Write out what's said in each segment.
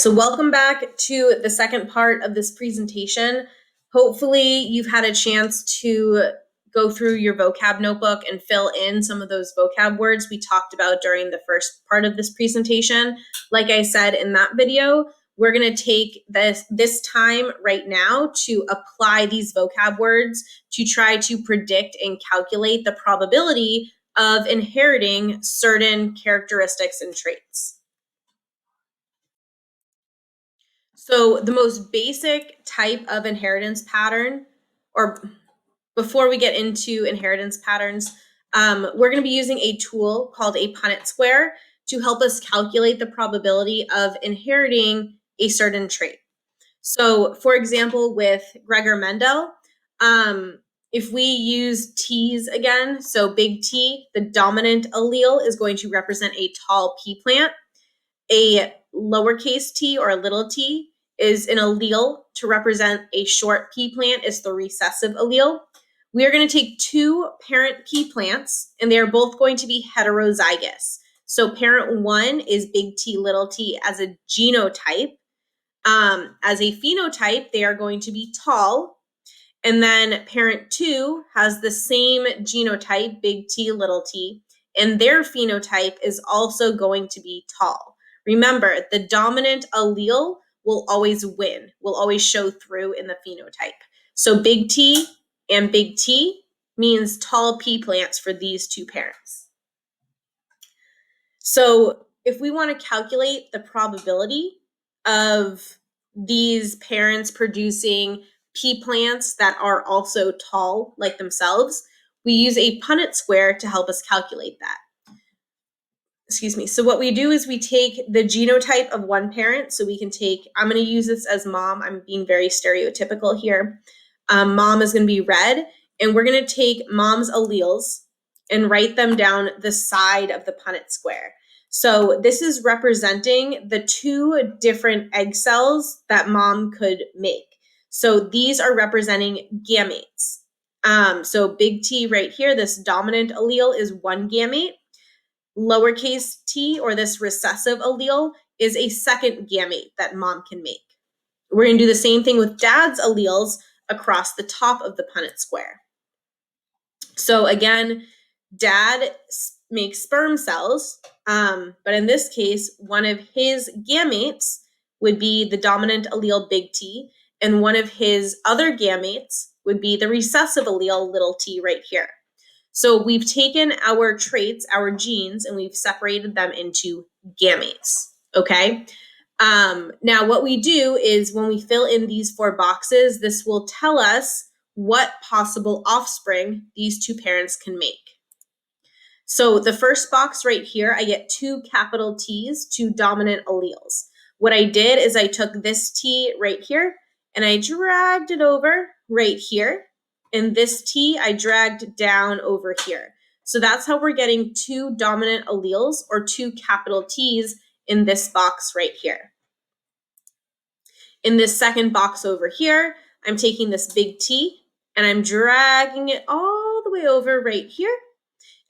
So welcome back to the second part of this presentation. Hopefully you've had a chance to go through your vocab notebook and fill in some of those vocab words we talked about during the first part of this presentation. Like I said in that video, we're going to take this time right now to apply these vocab words to try to predict and calculate the probability of inheriting certain characteristics and traits. So the most basic type of inheritance pattern, or before we get into inheritance patterns, we're going to be using a tool called a Punnett square to help us calculate the probability of inheriting a certain trait. So for example, with Gregor Mendel, if we use T's again, so big T, the dominant allele is going to represent a tall pea plant. A lowercase t or a little t is an allele to represent a short pea plant is the recessive allele. We are going to take two parent pea plants, and they are both going to be heterozygous. So parent one is big T, little t as a genotype. As a phenotype, they are going to be tall. And then parent two has the same genotype, big T, little t, and their phenotype is also going to be tall. Remember, the dominant allele will always win, will always show through in the phenotype. So big T and big T means tall pea plants for these two parents. So if we want to calculate the probability of these parents producing pea plants that are also tall like themselves, we use a Punnett square to help us calculate that. Excuse me. So what we do is we take the genotype of one parent. So we can take, I'm going to use this as mom. I'm being very stereotypical here. Mom is going to be red, and we're going to take mom's alleles and write them down the side of the Punnett square. So this is representing the two different egg cells that mom could make. So these are representing gametes. So big T right here, this dominant allele is one gamete. Lowercase t, or this recessive allele, is a second gamete that mom can make. We're going to do the same thing with dad's alleles across the top of the Punnett square. So again, dad makes sperm cells, but in this case, one of his gametes would be the dominant allele big T, and one of his other gametes would be the recessive allele little t right here. So we've taken our traits, our genes, and we've separated them into gametes, okay? Now what we do is when we fill in these four boxes, this will tell us what possible offspring these two parents can make. So the first box right here, I get two capital T's, two dominant alleles. What I did is I took this T right here and I dragged it over right here. And this T I dragged down over here. So that's how we're getting two dominant alleles or two capital T's in this box right here. In this second box over here, I'm taking this big T and I'm dragging it all the way over right here.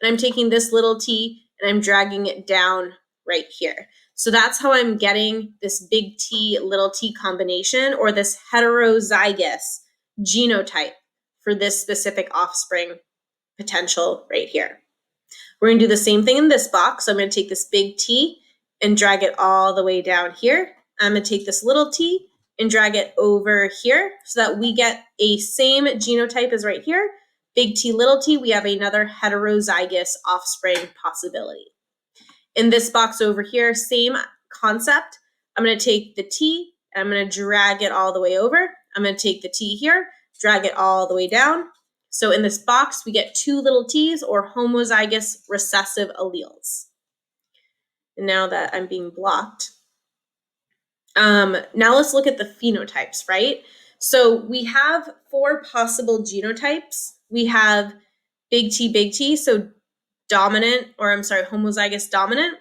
And I'm taking this little t and I'm dragging it down right here. So that's how I'm getting this big T, little t combination, or this heterozygous genotype for this specific offspring potential right here. We're going to do the same thing in this box. So I'm going to take this big T and drag it all the way down here. I'm going to take this little t and drag it over here so that we get a same genotype as right here. Big T, little t, we have another heterozygous offspring possibility. In this box over here, same concept. I'm going to take the T and I'm going to drag it all the way over. I'm going to take the T here, drag it all the way down. So in this box, we get two little t's or homozygous recessive alleles. And now that I'm being blocked, now let's look at the phenotypes, right? So we have four possible genotypes. We have big T, so dominant, or I'm sorry, homozygous dominant.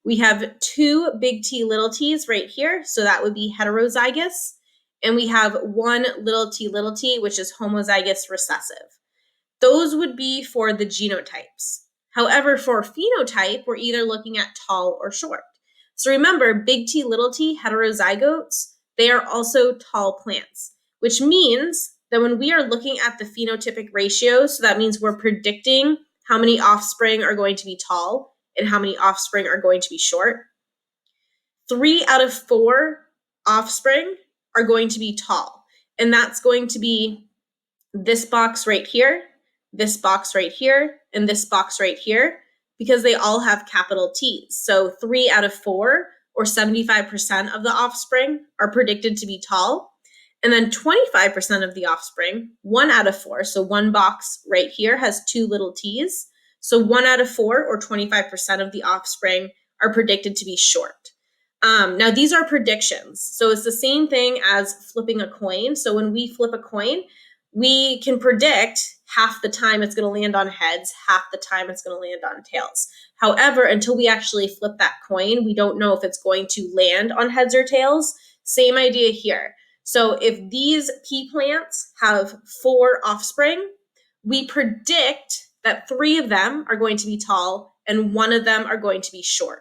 We have two big T, little t's right here, so that would be heterozygous. And we have one little t, which is homozygous recessive. Those would be for the genotypes. However, for phenotype, we're either looking at tall or short. So remember, big T, little t, heterozygotes, they are also tall plants, which means that when we are looking at the phenotypic ratio, so that means we're predicting how many offspring are going to be tall and how many offspring are going to be short. 3 out of 4 offspring are going to be tall, and that's going to be this box right here, this box right here, and this box right here, because they all have capital T's. So 3 out of 4, or 75% of the offspring, are predicted to be tall. And then 25% of the offspring, 1 out of 4, so one box right here has 2 little t's. So 1 out of 4, or 25% of the offspring, are predicted to be short. Now, these are predictions. So it's the same thing as flipping a coin. So when we flip a coin, we can predict half the time it's going to land on heads, half the time it's going to land on tails. However, until we actually flip that coin, we don't know if it's going to land on heads or tails. Same idea here. So if these pea plants have 4 offspring, we predict that 3 of them are going to be tall and 1 of them are going to be short.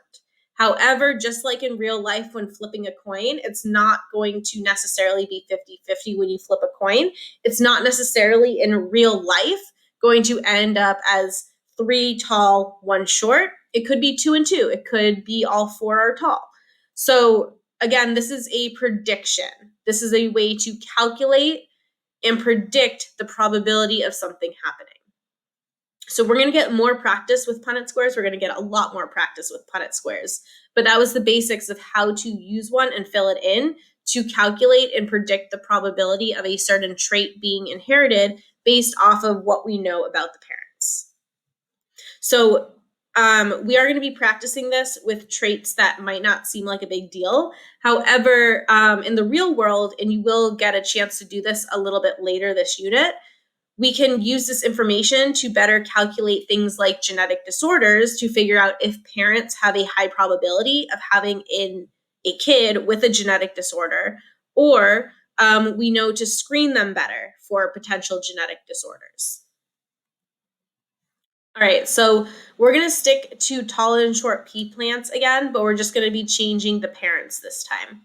However, just like in real life when flipping a coin, it's not going to necessarily be 50-50 when you flip a coin. It's not necessarily in real life going to end up as 3 tall, 1 short. It could be 2 and 2. It could be all 4 are tall. So again, this is a prediction. This is a way to calculate and predict the probability of something happening. So we're going to get more practice with Punnett squares. We're going to get a lot more practice with Punnett squares. But that was the basics of how to use one and fill it in to calculate and predict the probability of a certain trait being inherited based off of what we know about the parents. So we are going to be practicing this with traits that might not seem like a big deal. However, in the real world, and you will get a chance to do this a little bit later this unit, we can use this information to better calculate things like genetic disorders to figure out if parents have a high probability of having a kid with a genetic disorder, or we know to screen them better for potential genetic disorders. All right, so we're going to stick to tall and short pea plants again, but we're just going to be changing the parents this time.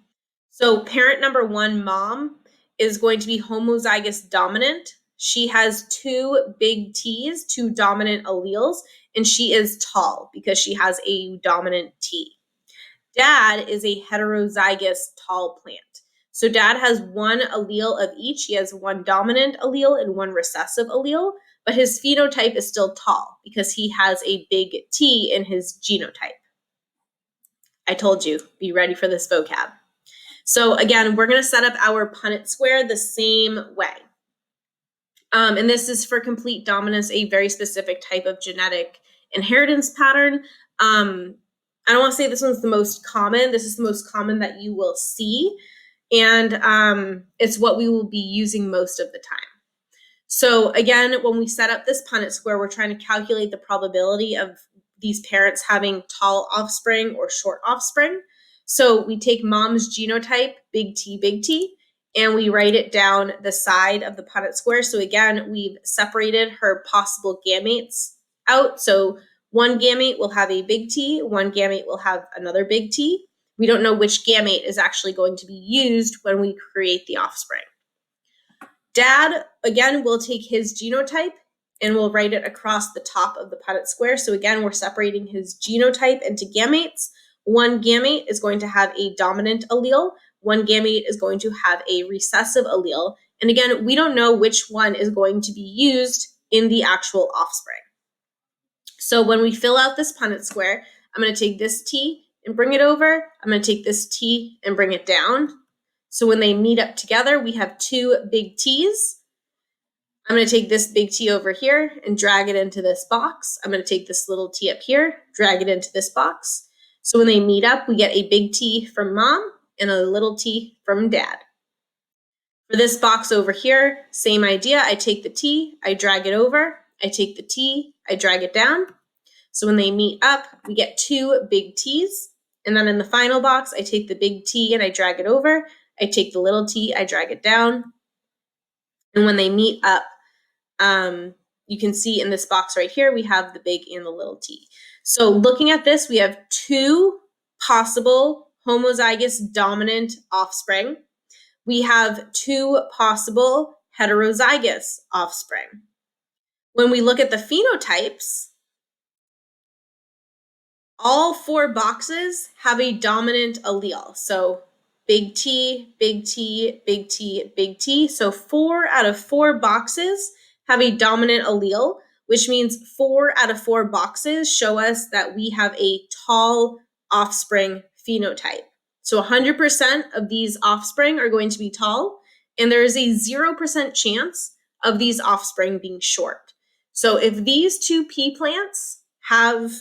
So parent number 1, mom, is going to be homozygous dominant. She has 2 big T's, 2 dominant alleles, and she is tall because she has a dominant T. Dad is a heterozygous tall plant. So dad has 1 allele of each. He has 1 dominant allele and 1 recessive allele, but his phenotype is still tall because he has a big T in his genotype. I told you, be ready for this vocab. So again, we're going to set up our Punnett square the same way. And this is for complete dominance, a very specific type of genetic inheritance pattern. I don't want to say this one's the most common. This is the most common that you will see. And it's what we will be using most of the time. So again, when we set up this Punnett square, we're trying to calculate the probability of these parents having tall offspring or short offspring. So we take mom's genotype, big T, and we write it down the side of the Punnett square. So again, we've separated her possible gametes out. So one gamete will have a big T, one gamete will have another big T. We don't know which gamete is actually going to be used when we create the offspring. Dad, again, will take his genotype and we'll write it across the top of the Punnett square. So again, we're separating his genotype into gametes. One gamete is going to have a dominant allele. One gamete is going to have a recessive allele. And again, we don't know which one is going to be used in the actual offspring. So when we fill out this Punnett square, I'm going to take this T and bring it over. I'm going to take this T and bring it down. So when they meet up together, we have 2 big T's. I'm going to take this big T over here and drag it into this box. I'm going to take this little T up here, drag it into this box. So when they meet up, we get a big T from mom and a little t from dad. For this box over here, same idea. I take the T, I drag it over. I take the T, I drag it down. So when they meet up, we get 2 big T's. And then in the final box, I take the big T and I drag it over. I take the little t, I drag it down. And when they meet up, you can see in this box right here, we have the big and the little t. So looking at this, we have 2 possible homozygous dominant offspring. We have 2 possible heterozygous offspring. When we look at the phenotypes, all 4 boxes have a dominant allele. So big T, big T, big T, big T. So 4 out of 4 boxes have a dominant allele, which means 4 out of 4 boxes show us that we have a tall offspring phenotype. So 100% of these offspring are going to be tall, and there is a 0% chance of these offspring being short. So if these 2 pea plants have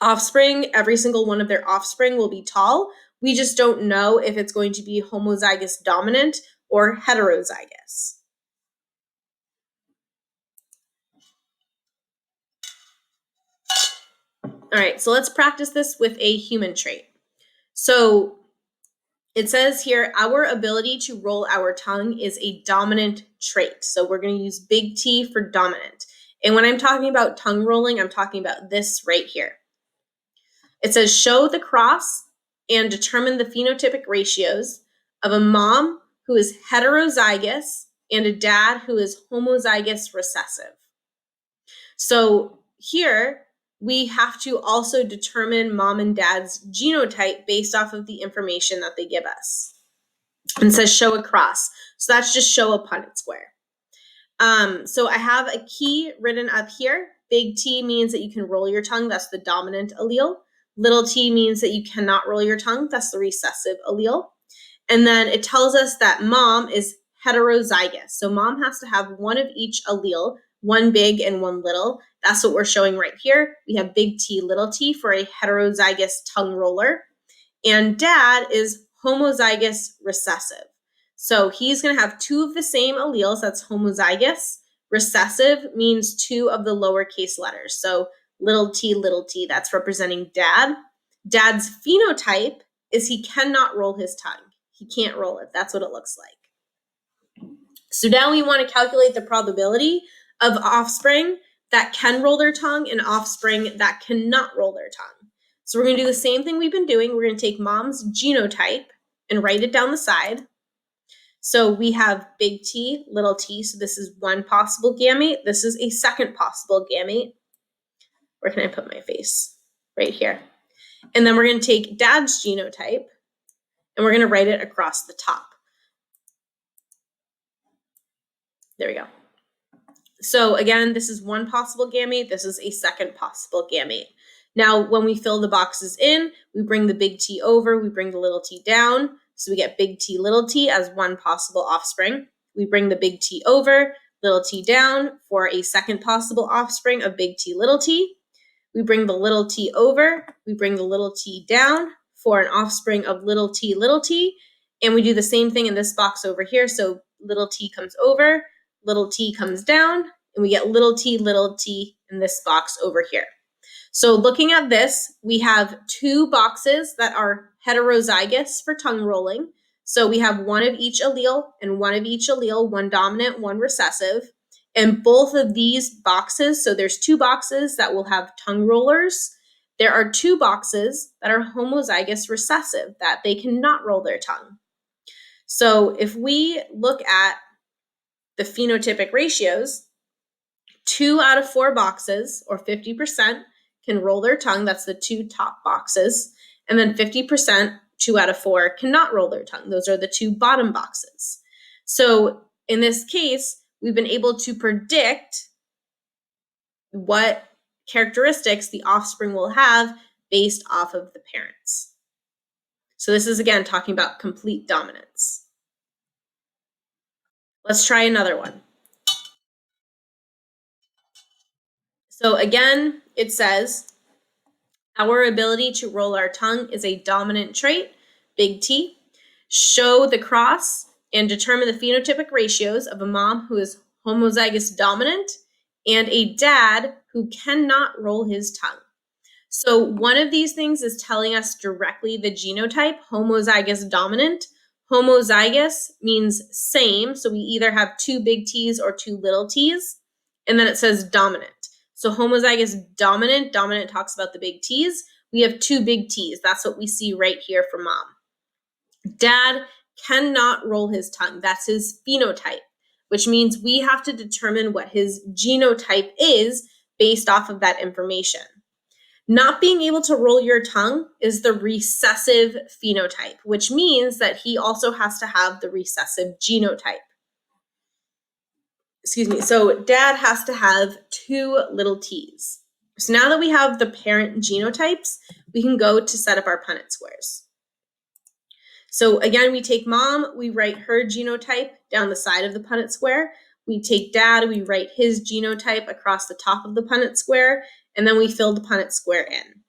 offspring, every single one of their offspring will be tall. We just don't know if it's going to be homozygous dominant or heterozygous. All right, so let's practice this with a human trait. So it says here, our ability to roll our tongue is a dominant trait. So we're going to use big T for dominant. And when I'm talking about tongue rolling, I'm talking about this right here. It says, show the cross and determine the phenotypic ratios of a mom who is heterozygous and a dad who is homozygous recessive. So here, we have to also determine mom and dad's genotype based off of the information that they give us. And it says show a cross. So that's just show a Punnett square. So I have a key written up here. Big T means that you can roll your tongue. That's the dominant allele. Little t means that you cannot roll your tongue. That's the recessive allele. And then it tells us that mom is heterozygous. So mom has to have one of each allele, one big and one little. That's what we're showing right here. We have big T, little t for a heterozygous tongue roller. And dad is homozygous recessive. So he's going to have 2 of the same alleles. That's homozygous. Recessive means 2 of the lowercase letters. So little t, that's representing dad. Dad's phenotype is he cannot roll his tongue. He can't roll it. That's what it looks like. So now we want to calculate the probability of offspring that can roll their tongue and offspring that cannot roll their tongue. So we're going to do the same thing we've been doing. We're going to take mom's genotype and write it down the side. So we have big T, little t. So this is one possible gamete. This is a second possible gamete. Where can I put my face? Right here. And then we're going to take dad's genotype and we're going to write it across the top. There we go. So again, this is one possible gamete. This is a second possible gamete. Now, when we fill the boxes in, we bring the big T over, we bring the little t down. So we get big T, little t as one possible offspring. We bring the big T over, little t down for a second possible offspring of big T, little t. We bring the little t over, we bring the little t down for an offspring of little t, and we do the same thing in this box over here. So little t comes over, little t comes down, and we get little t in this box over here. So looking at this, we have 2 boxes that are heterozygous for tongue rolling. So we have one of each allele and one of each allele, one dominant, one recessive. And both of these boxes, so there's 2 boxes that will have tongue rollers. There are 2 boxes that are homozygous recessive, that they cannot roll their tongue. So if we look at the phenotypic ratios, 2 out of 4 boxes, or 50%, can roll their tongue. That's the 2 top boxes. And then 50%, 2 out of 4, cannot roll their tongue. Those are the 2 bottom boxes. So in this case, we've been able to predict what characteristics the offspring will have based off of the parents. So this is, again, talking about complete dominance. Let's try another one. So again, it says, our ability to roll our tongue is a dominant trait, big T. Show the cross and determine the phenotypic ratios of a mom who is homozygous dominant and a dad who cannot roll his tongue. So one of these things is telling us directly the genotype, homozygous dominant. Homozygous means same, so we either have 2 big T's or 2 little t's, and then it says dominant. So homozygous dominant talks about the big T's. we have two big T's. That's what we see right here for mom. Dad cannot roll his tongue. That's his phenotype, which means we have to determine what his genotype is based off of that information. Not being able to roll your tongue is the recessive phenotype, which means that he also has to have the recessive genotype. Excuse me. So dad has to have two little t's. So now that we have the parent genotypes, we can go to set up our Punnett squares. So again, we take mom, we write her genotype down the side of the Punnett square. We take dad, we write his genotype across the top of the Punnett square, and then we fill the Punnett square in.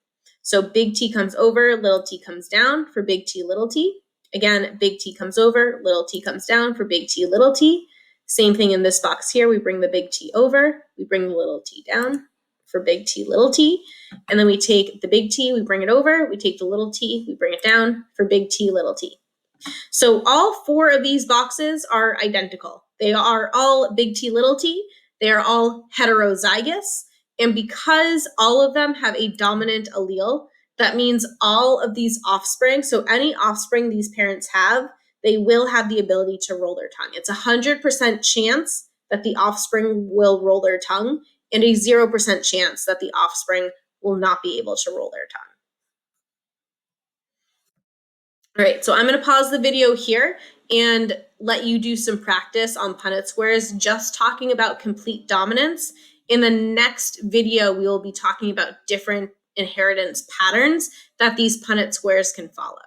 So big T comes over, little t comes down for big T, little t. Again, big T comes over, little t comes down for big T, little t. Same thing in this box here. We bring the big T over, we bring the little t down for big T, little t. And then we take the big T, we bring it over, we take the little t, we bring it down for big T, little t. So all four of these boxes are identical. They are all big T, little t. They are all heterozygous. And because all of them have a dominant allele, that means all of these offspring, so any offspring these parents have, they will have the ability to roll their tongue. It's 100% chance that the offspring will roll their tongue and a 0% chance that the offspring will not be able to roll their tongue. All right, so I'm going to pause the video here and let you do some practice on Punnett squares, just talking about complete dominance. In the next video, we will be talking about different inheritance patterns that these Punnett squares can follow.